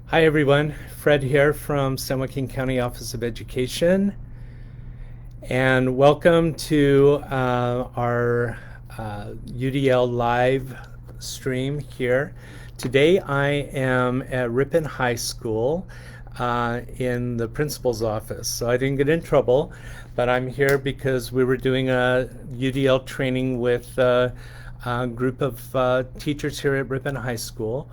Hi everyone, Fred here from San Joaquin County Office of Education, and welcome to our UDL live stream here. Today I am at Ripon High School in the principal's office, so I didn't get in trouble, but I'm here because we were doing a UDL training with a group of teachers here at Ripon High School,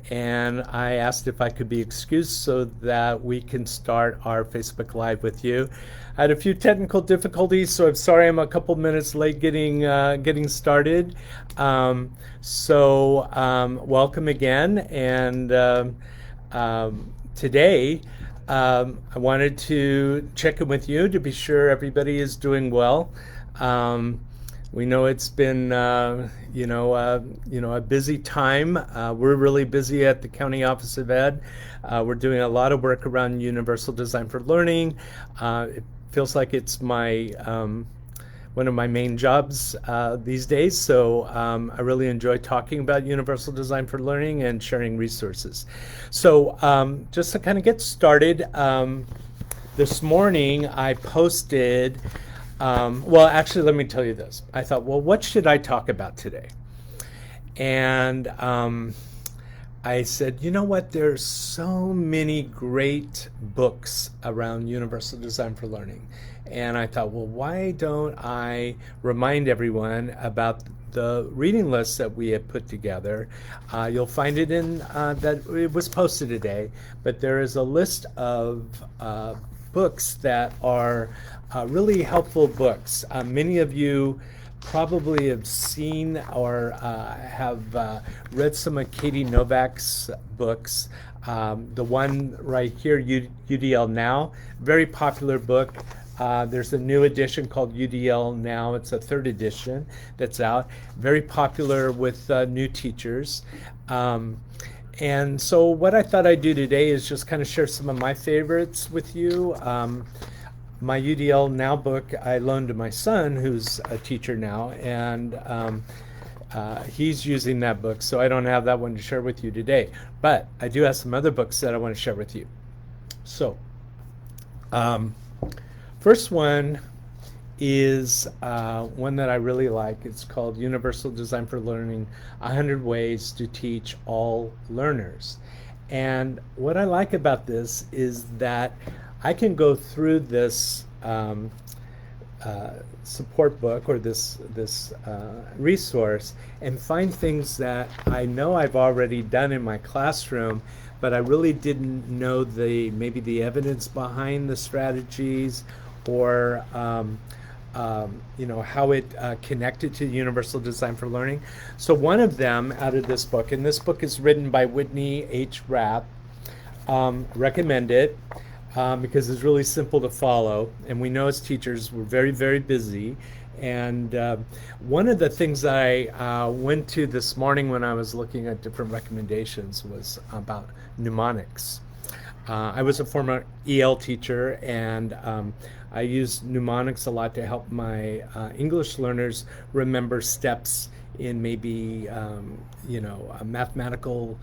and I asked if I could be excused so that we can start our Facebook Live with you. I had a few technical difficulties, so I'm sorry I'm a couple minutes late getting started. Welcome again, and today I wanted to check in with you to be sure everybody is doing well. We know it's been, a busy time. We're really busy at the County Office of Ed. We're doing a lot of work around Universal Design for Learning. It feels like it's one of my main jobs these days. So I really enjoy talking about Universal Design for Learning and sharing resources. So just to kind of get started, this morning I posted. Actually, let me tell you this. I thought, well, what should I talk about today? And I said, you know what? There's so many great books around Universal Design for Learning. And I thought, well, why don't I remind everyone about the reading list that we have put together? You'll find it in that it was posted today, but there is a list of books that are really helpful books. Many of you probably have seen or have read some of Katie Novak's books. The one right here, UDL Now, very popular book. There's a new edition called UDL Now. It's a third edition that's out. Very popular with new teachers. And so what I thought I'd do today is just kind of share some of my favorites with you. My UDL Now book I loaned to my son, who's a teacher now, and he's using that book, so I don't have that one to share with you today. But I do have some other books that I want to share with you. So, first one is one that I really like. It's called Universal Design for Learning, 100 Ways to Teach All Learners. And what I like about this is that I can go through this support book or this resource and find things that I know I've already done in my classroom, but I really didn't know maybe the evidence behind the strategies, or how it connected to Universal Design for Learning. So one of them out of this book, and this book is written by Whitney H. Rapp, recommend it because it's really simple to follow. And we know as teachers we're very, very busy. And one of the things that I went to this morning when I was looking at different recommendations was about mnemonics. I was a former EL teacher, and I used mnemonics a lot to help my English learners remember steps in maybe mathematical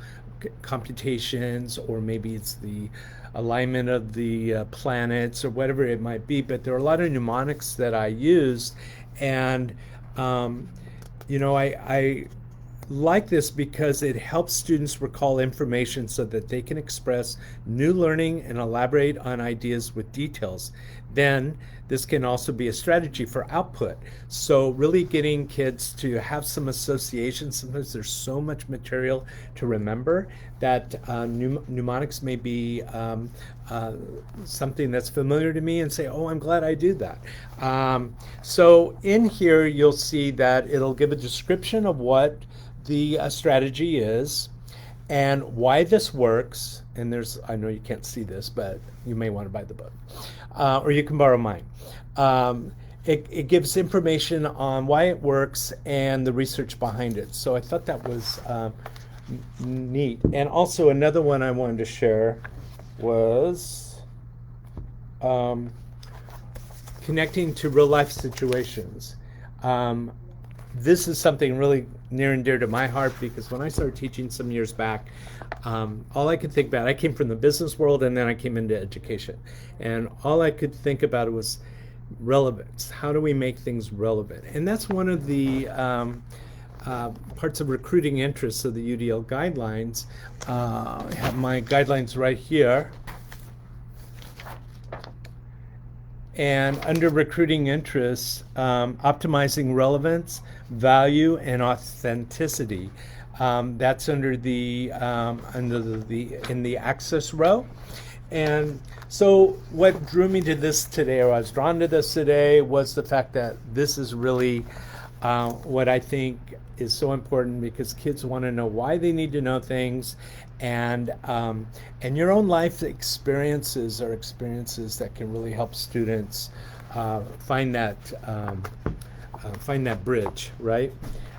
computations, or maybe it's the alignment of the planets or whatever it might be. But there are a lot of mnemonics that I used, and I like this because it helps students recall information so that they can express new learning and elaborate on ideas with details. Then this can also be a strategy for output. So really getting kids to have some associations. Sometimes there's so much material to remember that mnemonics may be something that's familiar to me, and say, oh, I'm glad I do that. So in here you'll see that it'll give a description of what the strategy is and why this works. And I know you can't see this, but you may want to buy the book, or you can borrow mine. It gives information on why it works and the research behind it. So I thought that was neat. And also another one I wanted to share was connecting to real life situations. this is something really near and dear to my heart because when I started teaching some years back, all I could think about, I came from the business world and then I came into education. And all I could think about was relevance. How do we make things relevant? And that's one of the parts of recruiting interests of the UDL guidelines. I have my guidelines right here. And under recruiting interests, optimizing relevance, value, and authenticity. That's under the in the access row. And so what drew me to this today, or I was drawn to this today, was the fact that this is really what I think is so important because kids want to know why they need to know things, and your own life experiences are experiences that can really help students find that bridge, right?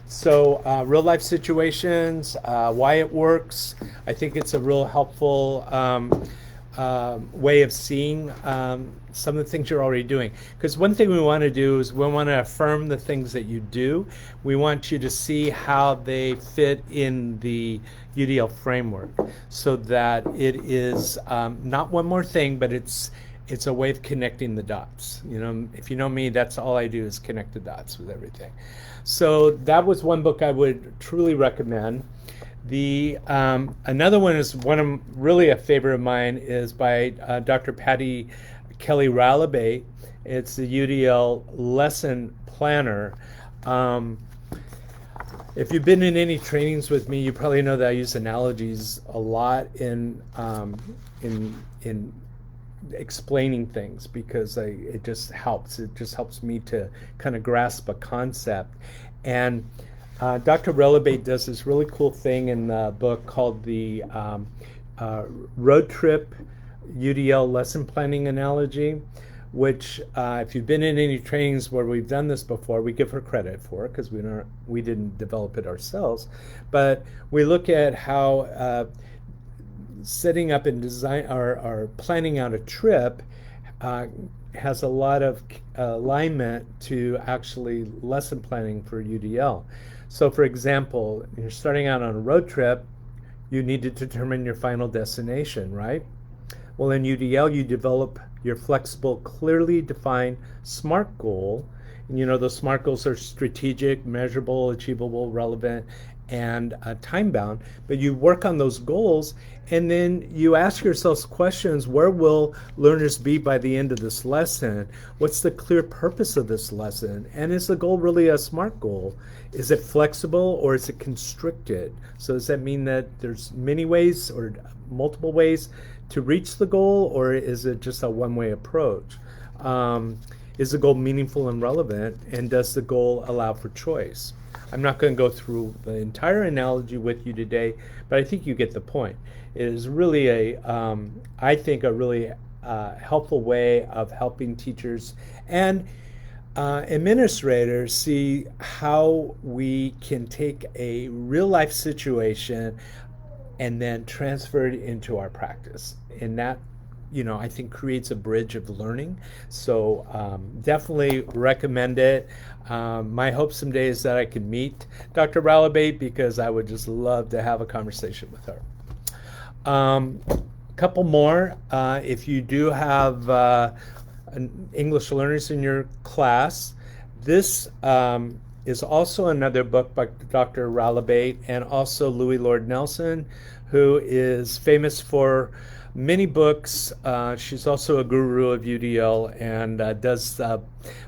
So real life situations, why it works. I think it's a real helpful way of seeing some of the things you're already doing. Because one thing we want to do is we want to affirm the things that you do. We want you to see how they fit in the UDL framework so that it is not one more thing, but it's a way of connecting the dots. You know, if you know me, that's all I do is connect the dots with everything. So that was one book I would truly recommend. The another one is really a favorite of mine is by Dr. Patty Kelly Ralabate. It's the UDL lesson planner. If you've been in any trainings with me, you probably know that I use analogies a lot in explaining things because it just helps. It just helps me to kind of grasp a concept. And Dr. Relabate does this really cool thing in the book called the Road Trip UDL Lesson Planning Analogy, which if you've been in any trainings where we've done this before, we give her credit for it because we didn't develop it ourselves. But we look at how setting up and design or planning out a trip has a lot of alignment to actually lesson planning for UDL. So for example, you're starting out on a road trip, you need to determine your final destination, right? Well, in UDL, you develop your flexible, clearly defined SMART goal. And you know, those SMART goals are strategic, measurable, achievable, relevant, and time bound. But you work on those goals and then you ask yourselves questions: where will learners be by the end of this lesson? What's the clear purpose of this lesson? And is the goal really a SMART goal? Is it flexible or is it constricted? So does that mean that there's many ways or multiple ways to reach the goal, or is it just a one-way approach? Is the goal meaningful and relevant, and does the goal allow for choice? I'm not going to go through the entire analogy with you today, but I think you get the point. It is really I think, a really helpful way of helping teachers and administrators see how we can take a real life situation and then transfer it into our practice. And that, I think creates a bridge of learning. So definitely recommend it. My hope someday is that I can meet Dr. Ralabate because I would just love to have a conversation with her. Couple more. If you do have English learners in your class, this is also another book by Dr. Ralabate and also Louis Lord Nelson, who is famous for many books. She's also a guru of UDL and does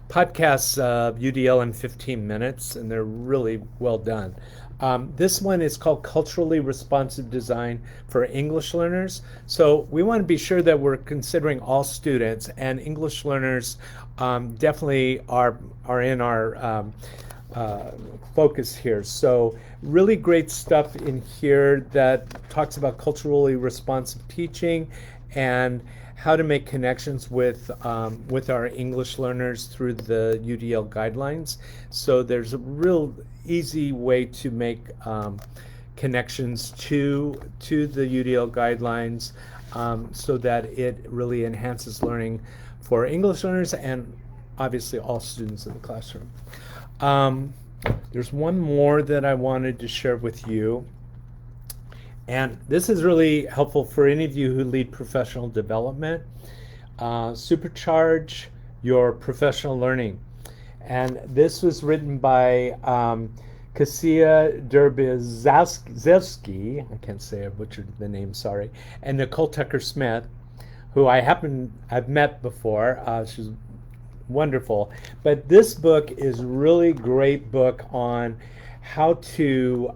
podcasts of UDL in 15 minutes, and they're really well done. This one is called Culturally Responsive Design for English Learners. So we want to be sure that we're considering all students, and English learners definitely are in our focus here. So really great stuff in here that talks about culturally responsive teaching and how to make connections with our English learners through the UDL guidelines. So there's a real easy way to make connections to the UDL guidelines so that it really enhances learning for English learners and obviously all students in the classroom. there's one more that I wanted to share with you. And this is really helpful for any of you who lead professional development. Supercharge your professional learning. And this was written by Kasia Derbizewski, I can't say I butchered the name, sorry, and Nicole Tucker-Smith, who I've met before. She's wonderful. But this book is really great book on how to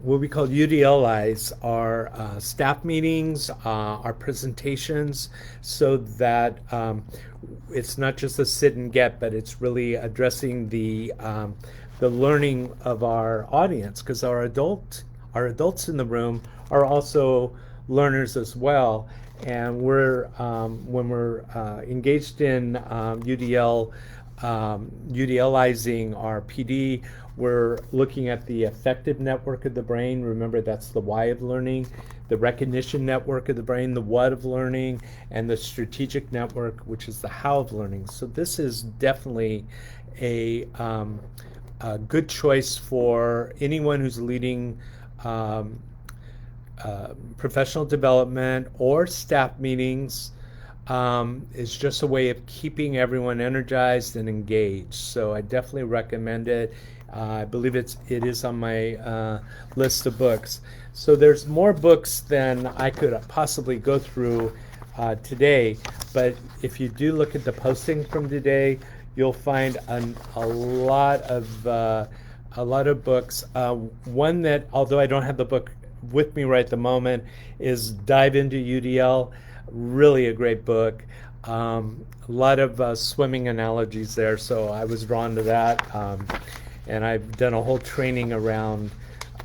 what we call UDLize our staff meetings, our presentations, so that it's not just a sit and get, but it's really addressing the learning of our audience, because our adults in the room are also learners as well. And we're when we're engaged in UDLizing our PD, we're looking at the affective network of the brain. Remember, that's the why of learning, the recognition network of the brain, the what of learning, and the strategic network, which is the how of learning. So this is definitely a good choice for anyone who's leading professional development or staff meetings. It's just a way of keeping everyone energized and engaged. So I definitely recommend it. I believe it is on my list of books. So there's more books than I could possibly go through today. But if you do look at the posting from today, you'll find a lot of books. One that, although I don't have the book with me right at the moment, is Dive into UDL. Really a great book. A lot of swimming analogies there, so I was drawn to that. And I've done a whole training around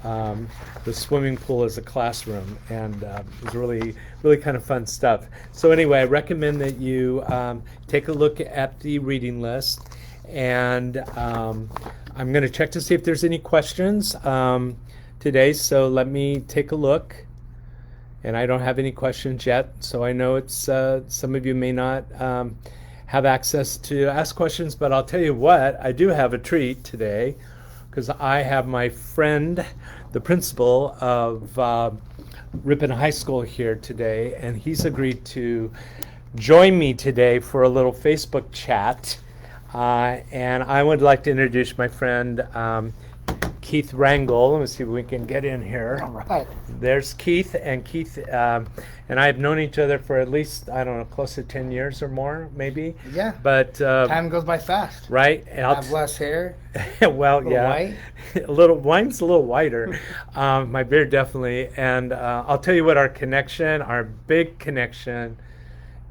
the swimming pool as a classroom, and it was really kind of fun stuff. So anyway, I recommend that you take a look at the reading list, and I'm going to check to see if there's any questions today. So let me take a look. And I don't have any questions yet, so I know it's some of you may not have access to ask questions, but I'll tell you what, I do have a treat today, because I have my friend, the principal of Ripon High School here today, and he's agreed to join me today for a little Facebook chat. And I would like to introduce my friend, Keith Rangel. Let me see if we can get in here. All right. There's Keith, and Keith and I have known each other for at least, I don't know, close to 10 years or more, maybe. Yeah. But time goes by fast. right? I have less hair. Well, yeah. White. Mine's a little whiter. My beard definitely. And I'll tell you what, our big connection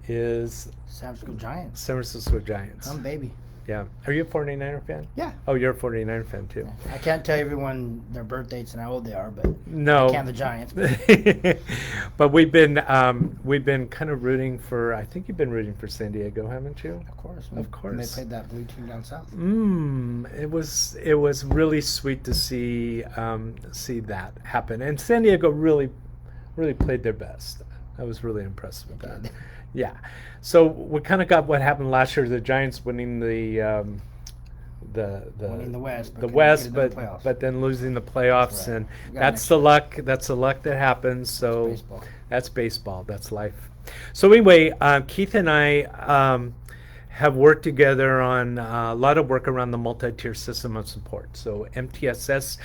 is San Francisco Giants. San Francisco Giants. Baby. Yeah. Are you a 49er fan? Yeah. Oh, you're a 49er fan too. I can't tell everyone their birth dates and how old they are, but No. I can the Giants. But we've been kind of rooting for. I think you've been rooting for San Diego, haven't you? Of course. Of course. When they played that blue team down south. It was really sweet to see that happen, and San Diego really played their best. I was really impressed with that. Yeah. So we kind of got what happened last year: the Giants winning Winning the West. but then losing the playoffs, Right. and that's the luck. That's the luck that happens. So Baseball. that's baseball. That's life. So anyway, Keith and I have worked together on a lot of work around the multi-tier system of support. So MTSS,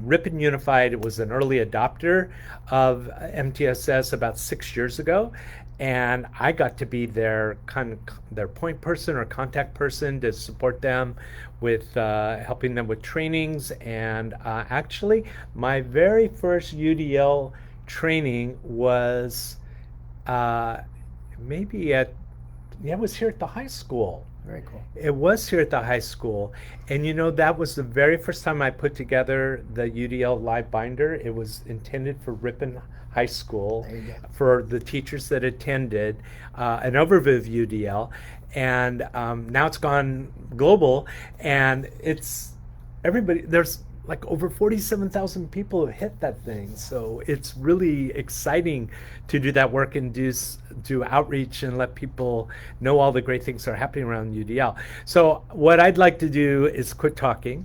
Ripon Unified was an early adopter of MTSS about 6 years ago. And I got to be their point person or contact person to support them with helping them with trainings. And actually, my very first UDL training was it was here at the high school. Very cool. It was here at the high school. And that was the very first time I put together the UDL live binder. It was intended for Ripon High School for the teachers that attended, an overview of UDL. And now it's gone global, and it's everybody. There's like over 47,000 people have hit that thing. So it's really exciting to do that work and do outreach and let people know all the great things that are happening around UDL. So what I'd like to do is quit talking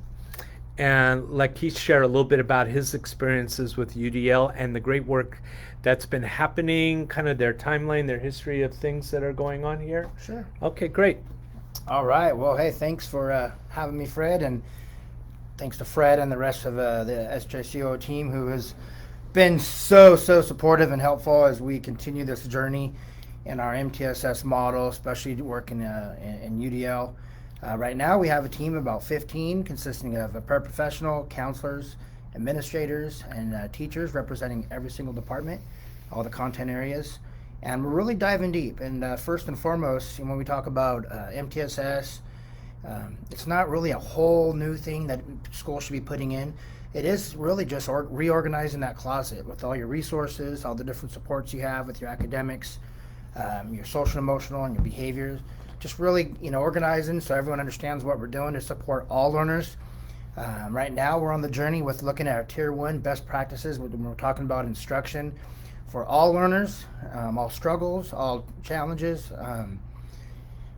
and let Keith share a little bit about his experiences with UDL and the great work that's been happening, kind of their timeline, their history of things that are going on here. Sure. Okay, great. All right. Well, hey, thanks for having me, Fred, and thanks to Fred and the rest of the SJCOE team who has been so supportive and helpful as we continue this journey in our MTSS model, especially working in UDL. Right now, we have a team of about 15 consisting of paraprofessional, counselors, administrators, and teachers representing every single department, all the content areas. And we're really diving deep. And first and foremost, when we talk about MTSS, it's not really a whole new thing that schools should be putting in. It is really just reorganizing that closet with all your resources, all the different supports you have with your academics, your social, emotional, and your behaviors. Just really, organizing so everyone understands what we're doing to support all learners. Right now, we're on the journey with looking at our Tier 1 best practices when we're talking about instruction for all learners, all struggles, all challenges.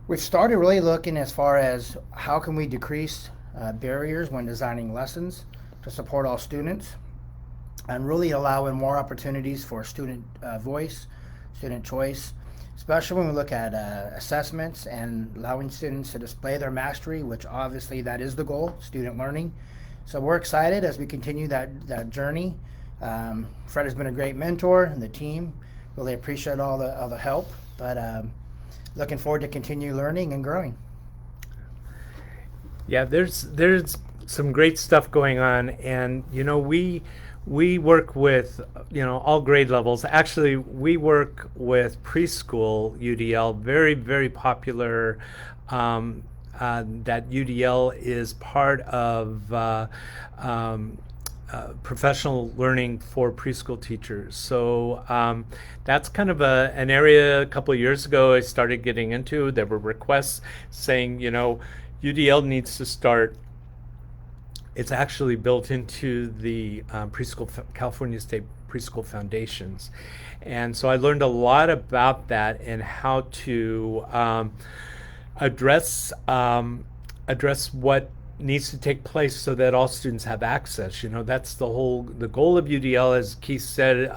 We've started really looking as far as how can we decrease barriers when designing lessons to support all students and really allowing more opportunities for student voice, student choice, especially when we look at assessments and allowing students to display their mastery, which obviously that is the goal, student learning. So we're excited as we continue that journey. Fred has been a great mentor, and the team really appreciate all the help, but looking forward to continue learning and growing. Yeah, there's some great stuff going on, and we work with all grade levels. Actually, we work with preschool UDL, very popular. That UDL is part of professional learning for preschool teachers. So that's kind of an area a couple of years ago I started getting into. There were requests saying, UDL needs to start. It's actually built into the California State Preschool Foundations. And so I learned a lot about that and how to address what needs to take place so that all students have access. That's the goal of UDL, as Keith said,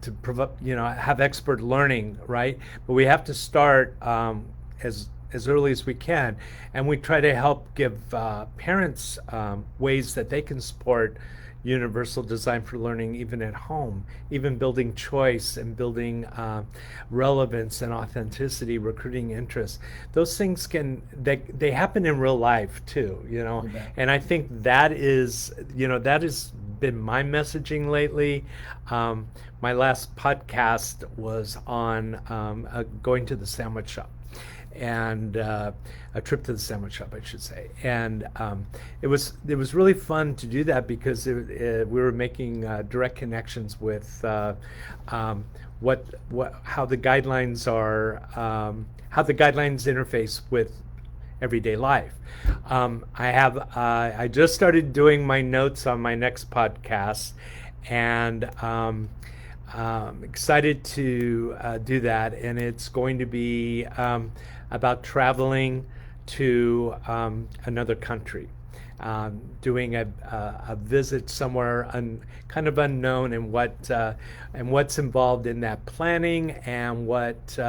to provide, have expert learning, right? But we have to start as early as we can, and we try to help give parents ways that they can support universal design for learning even at home, even building choice and building relevance and authenticity, recruiting interest. Those things they happen in real life too, and I think that has been my messaging lately. My last podcast was on going to the sandwich shop, and a trip to the sandwich shop, I should say. And it was really fun to do that because we were making direct connections with how the guidelines are, how the guidelines interface with everyday life. I just started doing my notes on my next podcast, and excited to do that, and it's going to be about traveling to another country, doing a visit somewhere kind of unknown, and what's involved in that planning, and what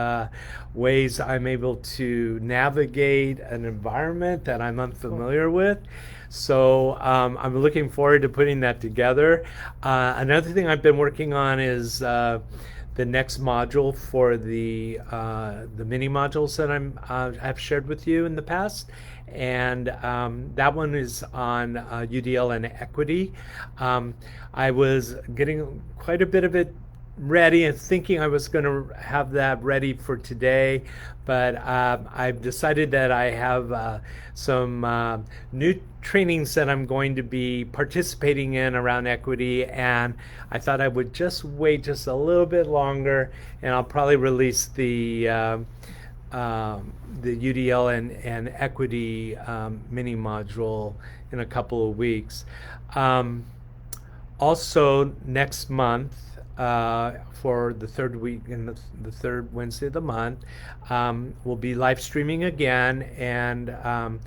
ways I'm able to navigate an environment that I'm unfamiliar with. So I'm looking forward to putting that together. Another thing I've been working on is the next module for the mini modules that I've shared with you in the past, and that one is on UDL and equity. I was getting quite a bit of it ready and thinking I was going to have that ready for today, but I've decided that I have some new trainings that I'm going to be participating in around equity, and I thought I would just wait just a little bit longer, and I'll probably release the UDL and equity mini module in a couple of weeks. Also next month, for the third week in the third Wednesday of the month, we'll be live streaming again, and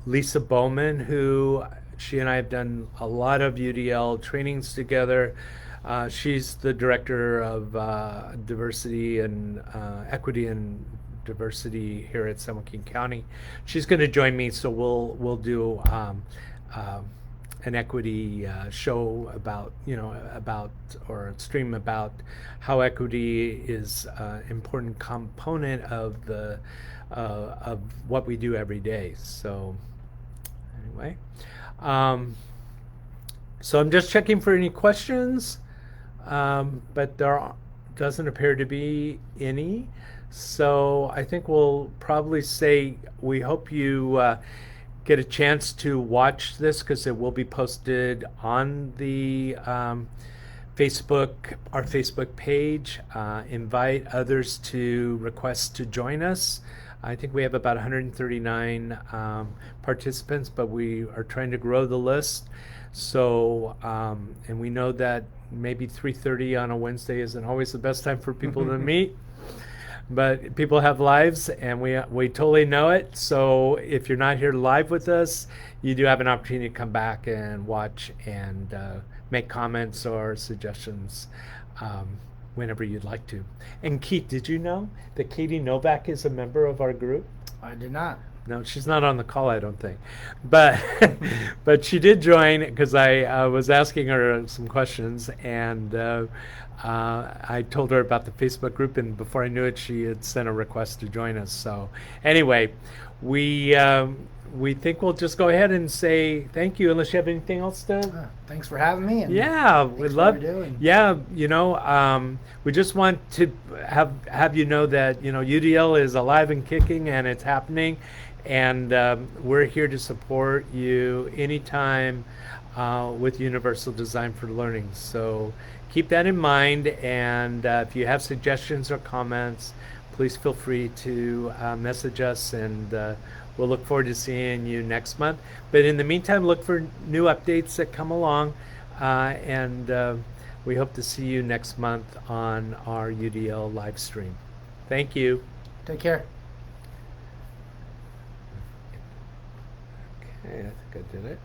Lisa Bowman, who she and I have done a lot of UDL trainings together. She's the director of diversity and equity and diversity here at San Joaquin County. She's going to join me, so we'll do an equity show about or stream about how equity is an important component of what we do every day. So anyway, so I'm just checking for any questions, but there doesn't appear to be any. So I think we'll probably say we hope you get a chance to watch this, because it will be posted on the our Facebook page. Invite others to request to join us. I think we have about 139 participants, but we are trying to grow the list. So, and we know that maybe 3:30 on a Wednesday isn't always the best time for people to meet. But people have lives, and we totally know it. So if you're not here live with us, you do have an opportunity to come back and watch and make comments or suggestions whenever you'd like to. And Keith, did you know that Katie Novak is a member of our group? I did not. No, she's not on the call, I don't think. But but she did join, because I was asking her some questions, and I told her about the Facebook group, and before I knew it, she had sent a request to join us. So anyway, we think we'll just go ahead and say thank you, unless you have anything else to. Thanks for having me. And yeah, we'd love. Doing. Yeah, we just want to have you know that UDL is alive and kicking, and it's happening, and we're here to support you anytime with Universal Design for Learning. So keep that in mind, and if you have suggestions or comments, please feel free to message us, and we'll look forward to seeing you next month. But in the meantime, look for new updates that come along, and we hope to see you next month on our UDL live stream. Thank you. Take care. Okay, I think I did it.